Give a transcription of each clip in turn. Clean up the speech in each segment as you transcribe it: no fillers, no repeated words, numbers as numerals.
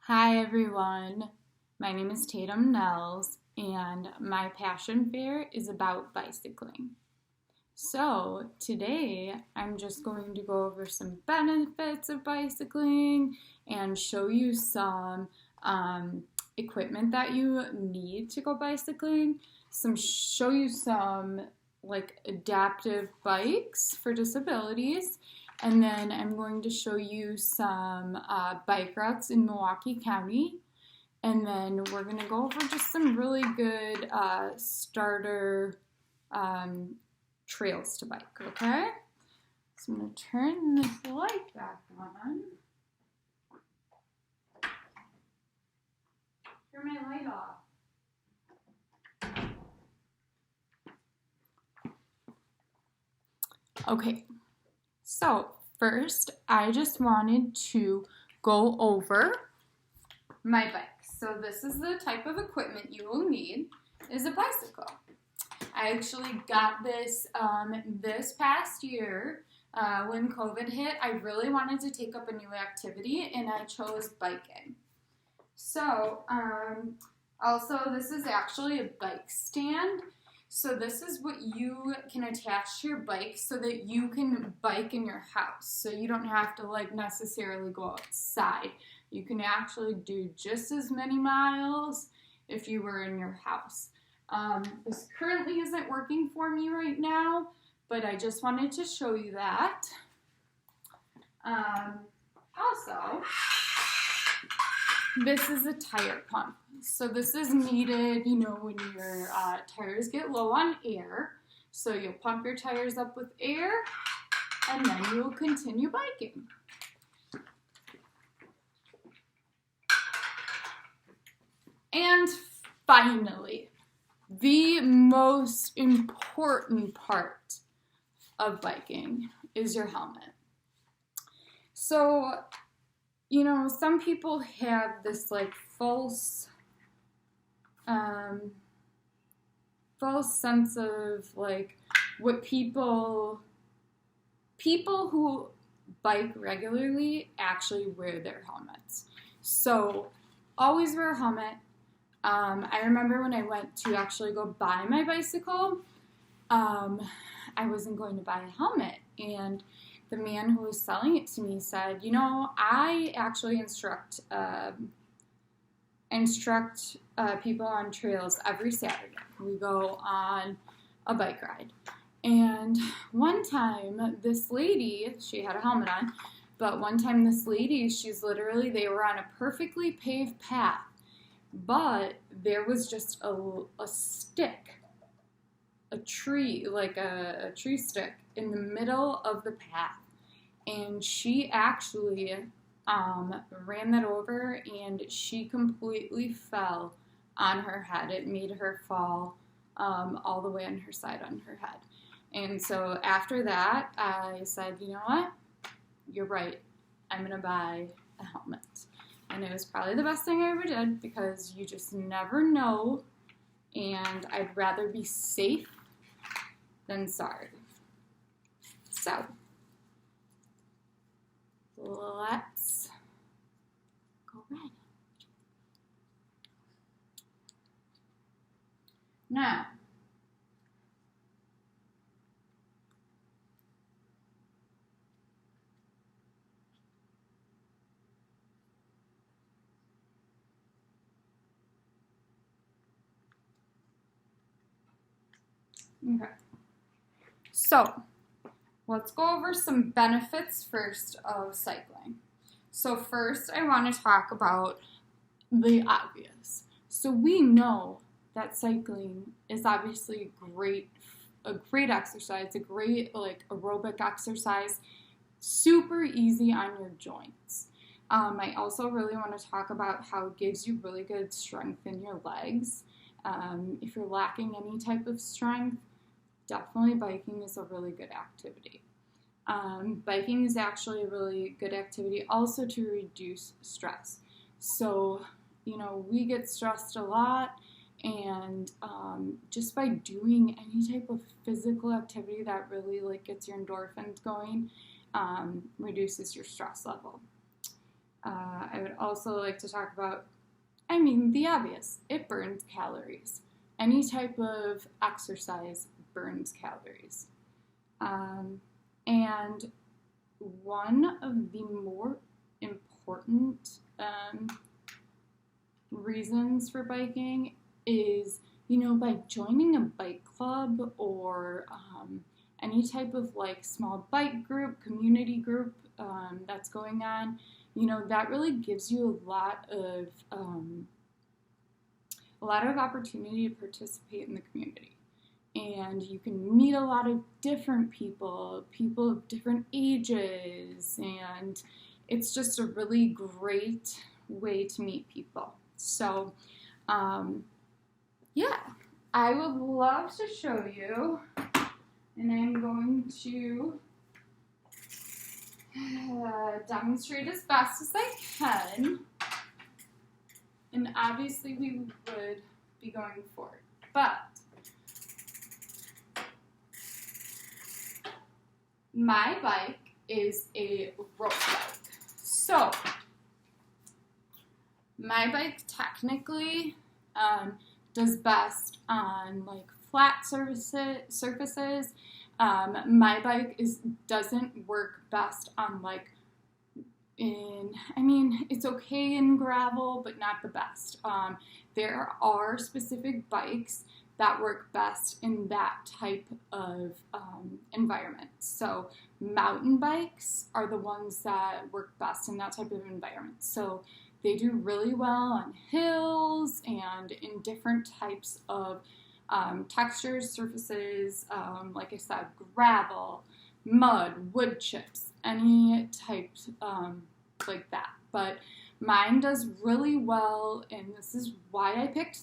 Hi everyone, my name is Tatum Nels and my passion fair is about bicycling. So today I'm just going to go over some benefits of bicycling and show you some equipment that you need to go bicycling, show you some like adaptive bikes for disabilities, and then I'm going to show you some bike routes in Milwaukee County. And then we're going to go over just some really good starter trails to bike, okay? So I'm going to turn this light back on. Turn my light off. Okay, so first I just wanted to go over my bike. So this is the type of equipment you will need is a bicycle. I actually got this this past year when COVID hit. I really wanted to take up a new activity and I chose biking. So also this is actually a bike stand. So this is what you can attach to your bike so that you can bike in your house. So you don't have to like necessarily go outside. You can actually do just as many miles if you were in your house. This currently isn't working for me right now, but I just wanted to show you that. Also, this is a tire pump. So this is needed, when your tires get low on air. So you'll pump your tires up with air, and then you'll continue biking. And finally, the most important part of biking is your helmet. So, some people have this like false sense of like what people who bike regularly actually wear their helmets. So always wear a helmet. I remember when I went to actually go buy my bicycle, I wasn't going to buy a helmet, and the man who was selling it to me said, I actually instruct people on trails every Saturday. We go on a bike ride. And one time, this lady, she had a helmet on, but one time this lady, they were on a perfectly paved path, but there was just a stick, a tree, like a tree stick in the middle of the path. And she actually ran that over and she completely fell on her head. It made her fall all the way on her side on her head. And so after that, I said, you know what? You're right. I'm going to buy a helmet. And it was probably the best thing I ever did because you just never know. And I'd rather be safe than sorry. So, let's go riding. Now, okay. So, let's go over some benefits first of cycling. So first, I want to talk about the obvious. So we know that cycling is obviously a great exercise, a great like aerobic exercise, super easy on your joints. I also really want to talk about how it gives you really good strength in your legs. If you're lacking any type of strength, definitely biking is a really good activity. Biking is actually a really good activity also to reduce stress. So, we get stressed a lot, and just by doing any type of physical activity that really like gets your endorphins going, reduces your stress level. I would also like to talk about, the obvious. It burns calories. Any type of exercise burns calories. And one of the more important reasons for biking is, by joining a bike club or any type of like small bike group, community group that's going on, that really gives you a lot of opportunity to participate in the community. And you can meet a lot of different people of different ages, and it's just a really great way to meet people. So, yeah, I would love to show you, and I'm going to demonstrate as best as I can. And obviously we would be going forward, but my bike is a road bike. So my bike technically does best on like flat surfaces. My bike doesn't work best on like it's okay in gravel, but not the best. There are specific bikes that work best in that type of environment. So mountain bikes are the ones that work best in that type of environment. So they do really well on hills and in different types of textures, surfaces, like I said, gravel, mud, wood chips, any types like that. But mine does really well, and this is why I picked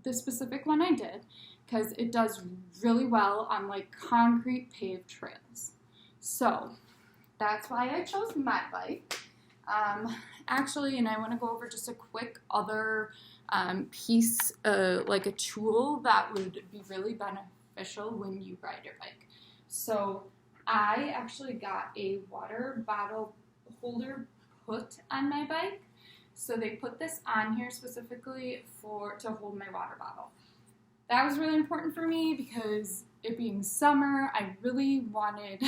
the specific one I did, because it does really well on like concrete paved trails. So that's why I chose my bike. Actually, and I want to go over just a quick other piece, like a tool that would be really beneficial when you ride your bike. So I actually got a water bottle holder put on my bike. So they put this on here specifically to hold my water bottle. That was really important for me because it being summer, I really wanted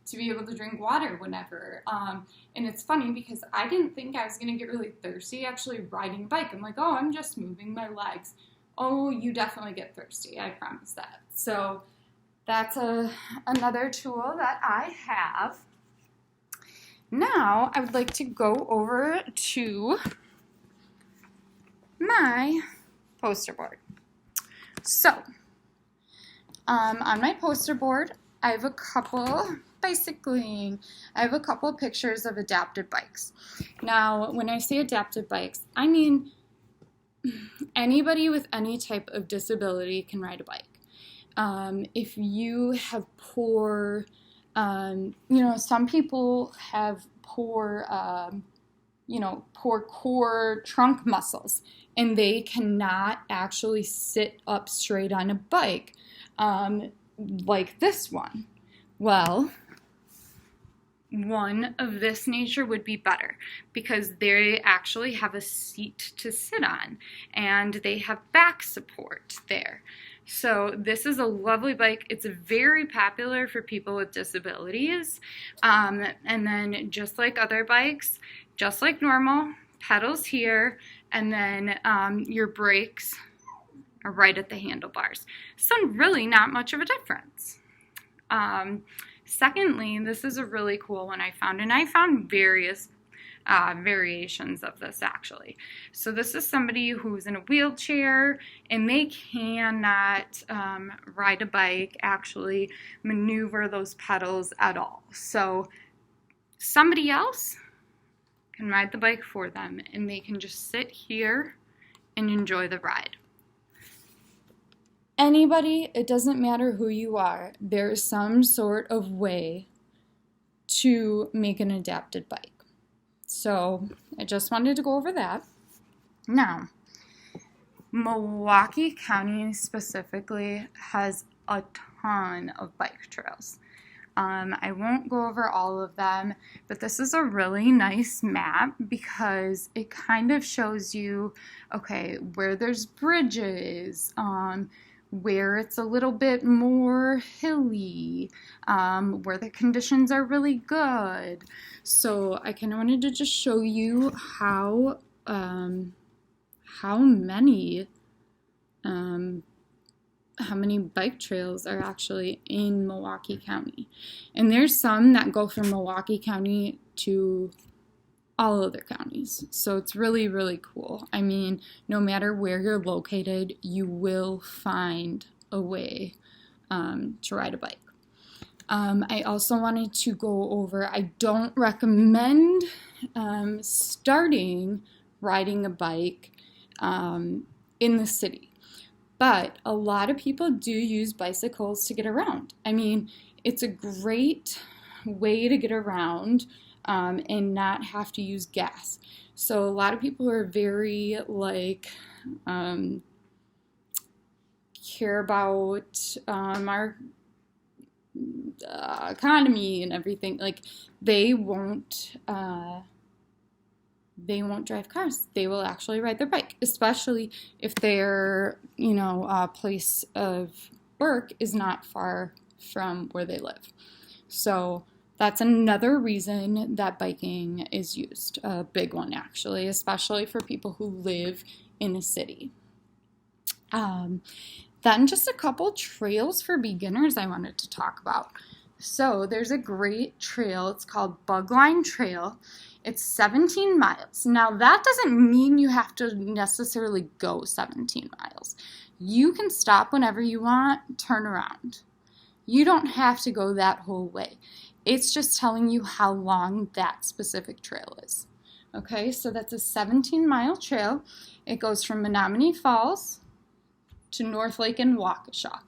to be able to drink water whenever. And it's funny because I didn't think I was going to get really thirsty actually riding a bike. I'm like, oh, I'm just moving my legs. Oh, you definitely get thirsty. I promise that. So that's another tool that I have. Now I would like to go over to my poster board. So on my poster board, I have a couple pictures of adapted bikes. Now, when I say adapted bikes, I mean anybody with any type of disability can ride a bike. If you have poor, some people have poor core trunk muscles, and they cannot actually sit up straight on a bike like this one. Well, one of this nature would be better because they actually have a seat to sit on and they have back support there. So this is a lovely bike. It's very popular for people with disabilities. And then just like other bikes, just like normal, pedals here, and then your brakes are right at the handlebars. So really not much of a difference. Secondly, this is a really cool one I found, and I found various variations of this actually. So this is somebody who's in a wheelchair and they cannot ride a bike, actually maneuver those pedals at all. So somebody else can ride the bike for them and they can just sit here and enjoy the ride. Anybody, it doesn't matter who you are, there's some sort of way to make an adapted bike. So I just wanted to go over that. Now, Milwaukee County specifically has a ton of bike trails. I won't go over all of them, but this is a really nice map because it kind of shows you, okay, where there's bridges, where it's a little bit more hilly, where the conditions are really good. So I kind of wanted to just show you how many bike trails are actually in Milwaukee County. And there's some that go from Milwaukee County to all other counties. So it's really, really cool. I mean, no matter where you're located, you will find a way to ride a bike. I also wanted to go over, I don't recommend starting riding a bike in the city. But a lot of people do use bicycles to get around. I mean, it's a great way to get around and not have to use gas. So a lot of people are very care about our economy and everything. Like they won't drive cars. They will actually ride their bike, especially if their, place of work is not far from where they live. So that's another reason that biking is used, a big one actually, especially for people who live in a city. Then just a couple trails for beginners I wanted to talk about. So there's a great trail. It's called Bugline Trail. It's 17 miles. Now, that doesn't mean you have to necessarily go 17 miles. You can stop whenever you want, turn around. You don't have to go that whole way. It's just telling you how long that specific trail is. Okay, so that's a 17-mile trail. It goes from Menominee Falls to North Lake and Waukesha.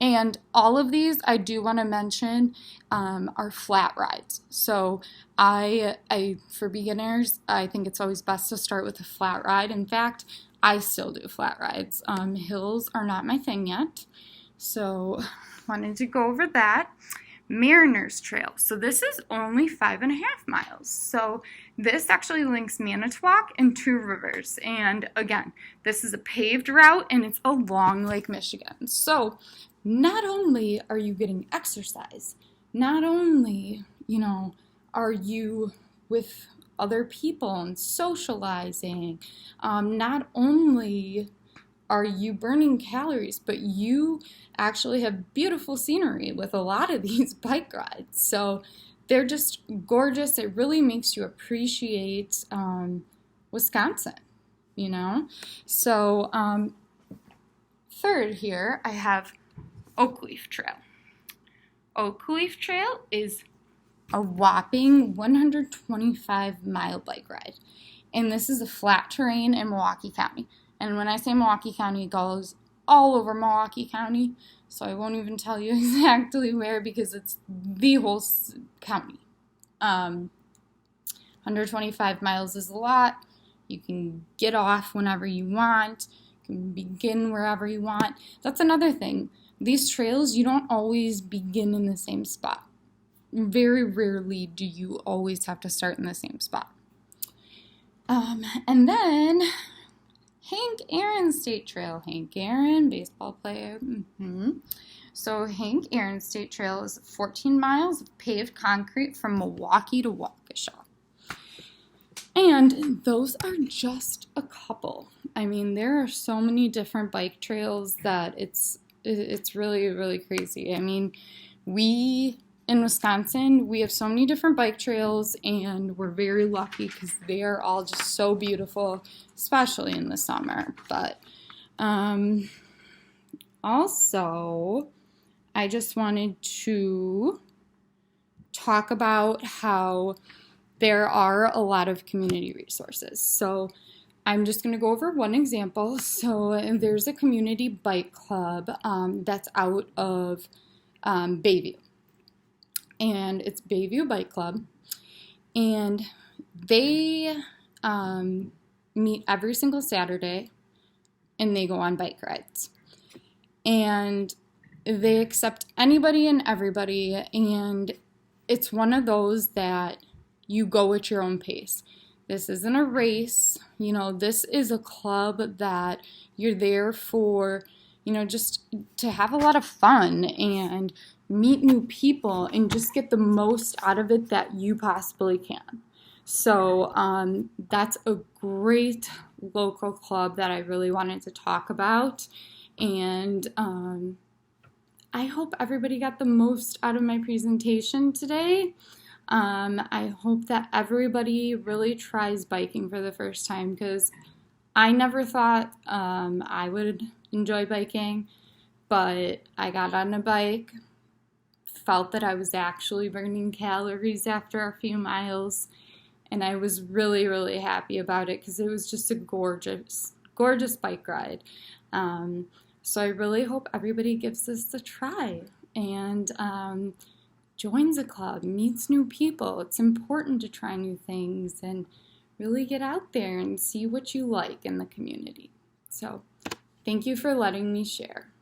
And all of these, I do want to mention, are flat rides. So for beginners, I think it's always best to start with a flat ride. In fact, I still do flat rides. Hills are not my thing yet. So wanted to go over that. Mariners Trail. So this is only 5.5 miles. So this actually links Manitowoc and Two Rivers. And again, this is a paved route and it's along Lake Michigan. So not only are you getting exercise, not only, are you with other people and socializing, not only are you burning calories, but you actually have beautiful scenery with a lot of these bike rides. So they're just gorgeous. It really makes you appreciate Wisconsin, So third here, I have Oakleaf Trail. Oakleaf Trail is a whopping 125-mile bike ride. And this is a flat terrain in Milwaukee County. And when I say Milwaukee County, it goes all over Milwaukee County. So I won't even tell you exactly where because it's the whole county. 125 miles is a lot. You can get off whenever you want. You can begin wherever you want. That's another thing. These trails, you don't always begin in the same spot. Very rarely do you always have to start in the same spot. And then Hank Aaron State Trail. Hank Aaron, baseball player. So Hank Aaron State Trail is 14 miles of paved concrete from Milwaukee to Waukesha. And those are just a couple. I mean, there are so many different bike trails that it's really, really crazy. I mean, in Wisconsin, we have so many different bike trails, and we're very lucky because they are all just so beautiful, especially in the summer. But also, I just wanted to talk about how there are a lot of community resources. So I'm just going to go over one example. So there's a community bike club that's out of Bayview. And it's Bayview Bike Club. And they meet every single Saturday and they go on bike rides. And they accept anybody and everybody, and it's one of those that you go at your own pace. This isn't a race, this is a club that you're there for, just to have a lot of fun and meet new people and just get the most out of it that you possibly can. So that's a great local club that I really wanted to talk about, and I hope everybody got the most out of my presentation today. I hope that everybody really tries biking for the first time, because I never thought I would enjoy biking, but I got on a bike, felt that I was actually burning calories after a few miles, and I was really, really happy about it because it was just a gorgeous, gorgeous bike ride. So I really hope everybody gives this a try and joins a club, meets new people. It's important to try new things and really get out there and see what you like in the community. So thank you for letting me share.